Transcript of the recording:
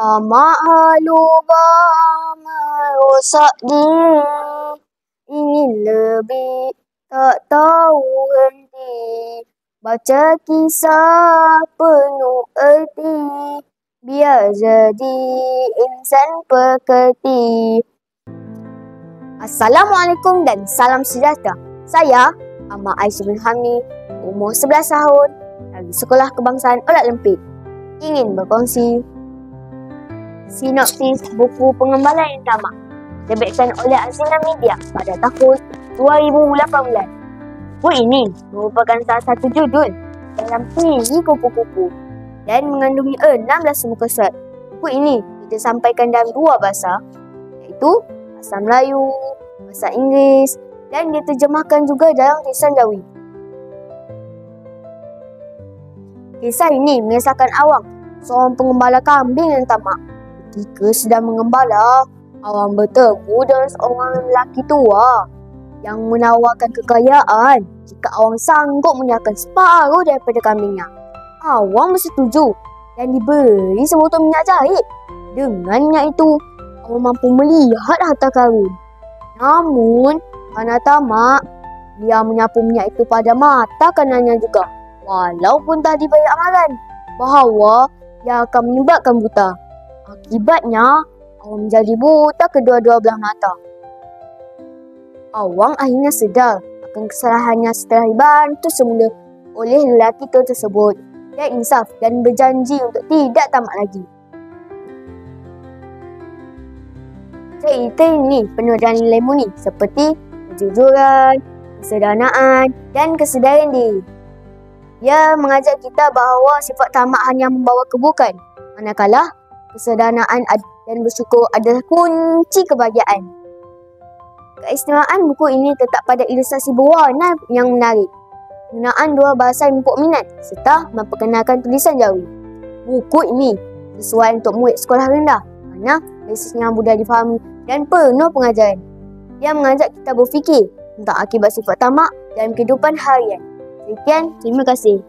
Tamak haluba merosak diri, ingin lebih tak tahu henti. Baca kisah penuh erti, biar jadi insan pekerti. Assalamualaikum dan salam sejahtera. Saya Ahmad Aisyah bin Hamid, umur 11 tahun, dari Sekolah Kebangsaan Olat Lempit. Ingin berkongsi sinopsis buku Pengembaraan yang Tamak, diterbitkan oleh Azina Media pada tahun 2018. Buku ini merupakan salah satu judul dalam siri kupu-kupu dan mengandungi 16 muka surat. Buku ini disampaikan dalam dua bahasa, iaitu bahasa Melayu, bahasa Inggeris, dan diterjemahkan juga dalam tulisan Jawi. Kisah ini mengisahkan Awang, seorang pengembala kambing yang tamak. Ketika sedang mengembala, Awang bertemu dengan seorang lelaki tua yang menawarkan kekayaan jika Awang sanggup menyerahkan separuh daripada kambingnya. Awang bersetuju dan diberi sebotol minyak jahit. Dengan minyak itu, Awang mampu melihat harta karun. Namun, karena tamak, dia menyapu minyak itu pada mata kanannya juga, walaupun tak diberi amaran bahawa ia akan menyebabkan buta. Akibatnya, Awang menjadi buta kedua-dua belah mata. Awang akhirnya sedar akan kesalahannya setelah dibantu semula oleh lelaki tersebut. Dia insaf dan berjanji untuk tidak tamak lagi. Cerita ini penuh dengan nilai murni seperti kejujuran, kesederhanaan, dan kesedaran diri. Ia mengajak kita bahawa sifat tamak hanya membawa keburukan, manakala kesederhanaan dan bersyukur adalah kunci kebahagiaan. Keistimewaan buku ini terletak pada ilustrasi berwarna yang menarik, penggunaan dua bahasa yang mempunyai minat, serta memperkenalkan tulisan Jawi. Buku ini sesuai untuk murid sekolah rendah kerana basisnya mudah difahami dan penuh pengajaran. Ia mengajak kita berfikir tentang akibat sifat tamak dalam kehidupan harian. Sekian, terima kasih.